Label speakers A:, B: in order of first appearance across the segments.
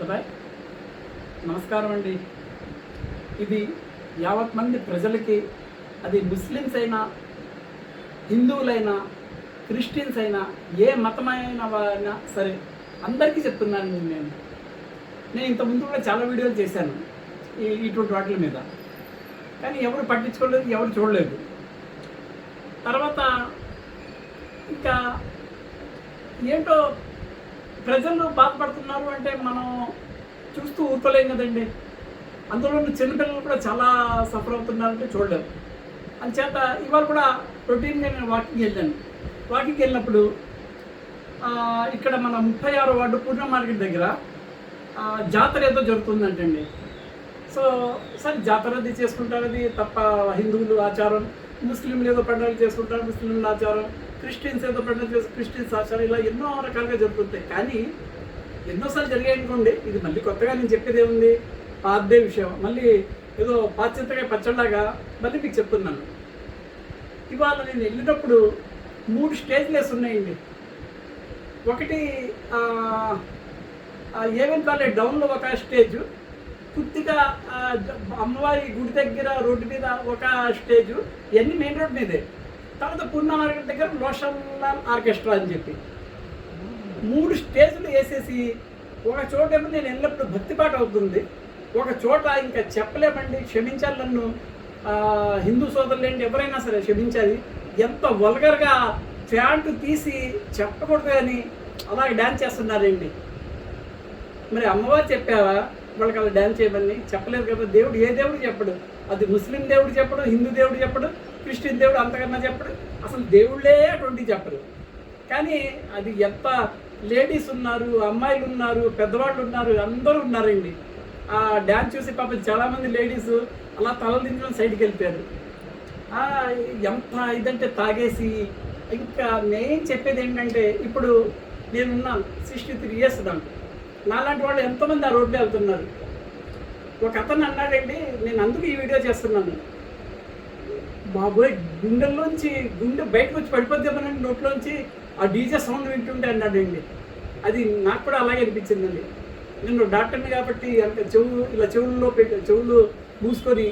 A: Bye. నమస్కారం అండి. ఇది యావత్ మంది ప్రజలకి, అది ముస్లిమ్స్ అయినా, హిందువులైనా, క్రిస్టియన్స్ అయినా, ఏ మతమైన వారైనా సరే అందరికీ చెప్తున్నాను. నేను ఇంతకుముందు కూడా చాలా వీడియోలు చేశాను ఇటువంటి వాటి మీద, కానీ ఎవరు పట్టించుకోలేదు, ఎవరు చూడలేదు. తర్వాత ఇంకా ఏంటో ప్రజలు బాధపడుతున్నారు అంటే మనం చూస్తూ ఊరుకోలేం కదండి. అందులో చిన్నపిల్లలు కూడా చాలా సఫర్ అవుతున్నారంటే చూడలేము. అందుచేత ఇవాళ కూడా రొటీన్గా నేను వాకింగ్కి వెళ్ళినప్పుడు ఇక్కడ మన 36వ వార్డు పూర్ణ మార్కెట్ దగ్గర జాతర ఏదో జరుగుతుందంటండి. సరే జాతర అది చేసుకుంటారు, అది తప్ప హిందువులు ఆచారం, ముస్లింలు ఏదో పండుగలు చేసుకుంటారు, ముస్లింల ఆచారం, క్రిస్టియన్స్ ఏదో పండుగలు చేసుకుంటారు, క్రిస్టియన్స్ ఆచారం, ఇలా ఎన్నో రకాలుగా జరుగుతుంటాయి. కానీ ఎన్నోసార్లు జరిగాయి అనుకోండి, ఇది మళ్ళీ కొత్తగా నేను చెప్పేది ఏముంది, అదే విషయం మళ్ళీ ఏదో పాశ్చాత్యగా పచ్చళ్ళగా మళ్ళీ మీకు చెప్తున్నాను. ఇవాళ నేను వెళ్ళినప్పుడు 3 స్టేజ్లు వేసి ఉన్నాయండి. ఒకటి ఏవెంతాలే డౌన్లో ఒక స్టేజ్, కొద్దిగా అమ్మవారి గుడి దగ్గర రోడ్డు మీద ఒక స్టేజు, ఇవన్నీ మెయిన్ రోడ్ మీదే. తర్వాత పూర్ణ మార్కెట్ దగ్గర రోషన్లాల్ ఆర్కెస్ట్రా అని చెప్పి 3 స్టేజ్లు వేసేసి, ఒక చోట ఏమో నేను వెళ్ళినప్పుడు భక్తిపాట అవుతుంది, ఒక చోట ఇంకా చెప్పలేమండి, క్షమించాలి నన్ను హిందూ సోదరులేండి, ఎవరైనా సరే క్షమించాలి, ఎంత వల్గర్గా ప్యాంటు తీసి చెప్పకూడదు అని అలాగే డ్యాన్స్ చేస్తున్నారండి. మరి అమ్మవారు చెప్పావా వాళ్ళకి అలా డ్యాన్స్ చేయమని? చెప్పలేదు కదా. దేవుడు ఏ దేవుడు చెప్పడు, అది ముస్లిం దేవుడు చెప్పడు, హిందూ దేవుడు చెప్పడు, క్రిస్టియన్ దేవుడు అంతకన్నా చెప్పడు, అసలు దేవుళ్ళే అటువంటి చెప్పరు. కానీ అది ఎంత లేడీస్ ఉన్నారు, అమ్మాయిలు ఉన్నారు, పెద్దవాళ్ళు ఉన్నారు, అందరూ ఉన్నారండి. ఆ డ్యాన్స్ చూసి పాపం చాలామంది లేడీస్ అలా తలలు దించడం సైడ్కి వెళ్ళిపోయారు. ఎంత ఇదంటే తాగేసి. ఇంకా నేను చెప్పేది ఏంటంటే, ఇప్పుడు నేనున్నాను 63 years దాంట్లో, నాలాంటి వాళ్ళు ఎంతోమంది ఆ రోడ్లో వెళ్తున్నారు. ఒక అతను అన్నాడండి, నేను అందుకు ఈ వీడియో చేస్తున్నాను, బాబోయ్ గుండె బయటకు వచ్చి పడిపోద్దామనండి నోట్లోంచి ఆ డీజే సౌండ్ వింటుంటే అన్నాడండి. అది నాకు కూడా అలాగే అనిపించిందండి. నేను డాక్టర్ని కాబట్టి అంటే చెవులు మూసుకొని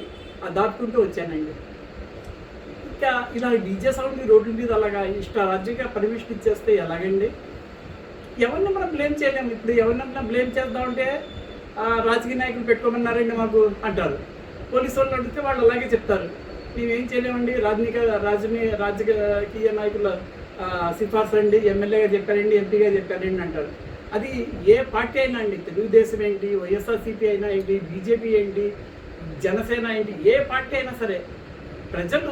A: దాటుకుంటూ వచ్చానండి. ఇంకా ఇలా డీజే సౌండ్ రోడ్ల మీద అలాగా ఇష్టారాజ్యంగా పర్మిషన్ ఇచ్చేస్తే ఎలాగండి? ఎవరిని మనం బ్లేమ్ చేయలేము. ఇప్పుడు ఎవరినైనా బ్లేమ్ చేద్దామంటే రాజకీయ నాయకులు పెట్టుకోమన్నారండి మాకు అంటారు. పోలీసు వాళ్ళు అడిగితే వాళ్ళు అలాగే చెప్తారు, మేమేం చేయలేమండి, రాజకీయ నాయకుల సిఫార్సు అండి, ఎమ్మెల్యేగా చెప్పారండి, ఎంపీగా చెప్పారండి అంటారు. అది ఏ పార్టీ అయినా అండి, తెలుగుదేశం ఏంటి, వైఎస్ఆర్సీపీ అయినా ఏంటి, బీజేపీ ఏంటి, జనసేన ఏంటి, ఏ పార్టీ అయినా సరే ప్రజలు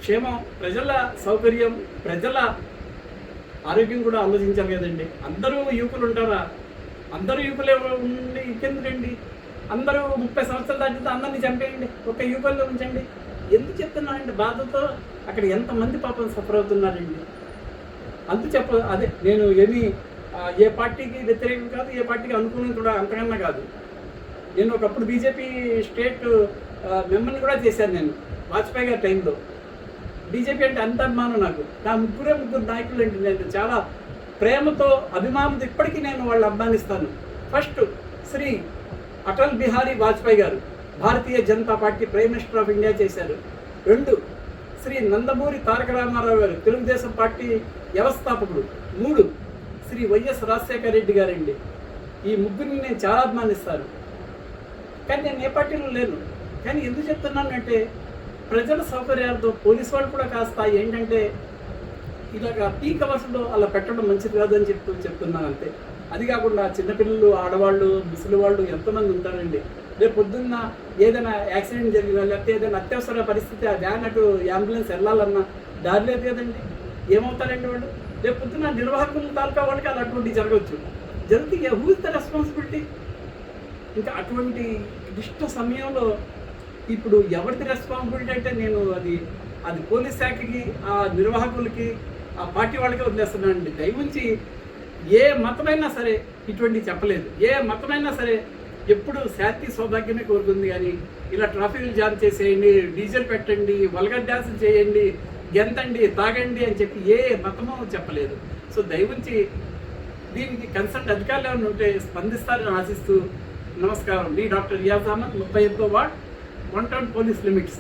A: క్షేమం, ప్రజల సౌకర్యం, ప్రజల ఆరోగ్యం కూడా ఆలోచించాలి కదండి. అందరూ యువకులు ఉంటారా? అందరూ యువకులే ఉండి ఇంకెందుకండి? అందరూ 30 సంవత్సరాలు దాటితే అందరినీ చంపేయండి, ఒక యువకుల్లో ఉంచండి. ఎందుకు చెప్తున్నానండి? బాధతో అక్కడ ఎంతమంది పాపం సఫర్ అవుతున్నారండి. అదే నేను ఏ పార్టీకి వ్యతిరేకం కాదు, ఏ పార్టీకి అనుకూలం కూడా అంతకన్నా కాదు. నేను ఒకప్పుడు బీజేపీ స్టేట్ మెంబర్ని కూడా చేశాను నేను, వాజ్పేయి గారి టైంలో. బీజేపీ అంటే అంత అభిమానం నాకు. నా ముగ్గురు నాయకులు అండి, నేను చాలా ప్రేమతో అభిమానంతో ఇప్పటికీ నేను వాళ్ళు అభిమానిస్తాను. ఫస్ట్ శ్రీ అటల్ బిహారీ వాజ్పేయి గారు, Bharatiya Janata Party prime minister of India చేశారు. 2 శ్రీ నందమూరి తారక రామారావు గారు, తెలుగుదేశం పార్టీ వ్యవస్థాపకుడు. 3 శ్రీ వైఎస్ రాజశేఖర రెడ్డి గారండి. ఈ ముగ్గురిని నేను చాలా అభిమానిస్తాను. కానీ నేను ఏ పార్టీలో లేను. కానీ ఎందుకు చెప్తున్నానంటే, ప్రజల సౌకర్యాలతో పోలీసు వాళ్ళు కూడా కాస్త ఏంటంటే ఇలాగ పీక్ అవర్స్లో అలా పెట్టడం మంచిది కాదని చెప్తున్నాను అంతే. అది కాకుండా చిన్నపిల్లలు, ఆడవాళ్ళు, ముసలి వాళ్ళు ఎంతోమంది ఉంటారండి. రేపు పొద్దున్న ఏదైనా యాక్సిడెంట్ జరిగినా, లేకపోతే ఏదైనా అత్యవసర పరిస్థితి ఆ వ్యాన్ అటు అంబులెన్స్ వెళ్ళాలన్నా దారి లేదు కదండి. ఏమవుతారండి వాళ్ళు? రేపు పొద్దున్న నిర్వాహకుల తాలూకా వాళ్ళకి అలా అటువంటివి జరిగితే హూ ఇస్ ద రెస్పాన్సిబిలిటీ? ఇంకా అటువంటి క్లిష్ట సమయంలో ఇప్పుడు ఎవరిది రెస్పాన్సిబిలిటీ అంటే నేను అది పోలీస్ శాఖకి, ఆ నిర్వాహకులకి, ఆ పార్టీ వాళ్ళకి వదిలేస్తున్నానండి. దయవుంచి ఏ మతమైనా సరే ఇటువంటివి చెప్పలేదు. ఏ మతమైనా సరే ఎప్పుడు శాంతి సౌభాగ్యమే కోరుకుంది. కానీ ఇలా ట్రాఫిక్ జామ్ చేసేయండి, డీజిల్ పెట్టండి, వల్గర్ డ్యాన్సులు చేయండి, గెంతండి, తాగండి అని చెప్పి ఏ మతమో చెప్పలేదు. సో దయవుంచి దీనికి కన్సల్ట్ అధికారులు ఏమైనా ఉంటే స్పందిస్తారని ఆశిస్తూ నమస్కారం. డి డాక్టర్ రియాజ్ అహ్మద్, 31వ వార్డ్, 1 టౌన్ పోలీస్ లిమిట్స్.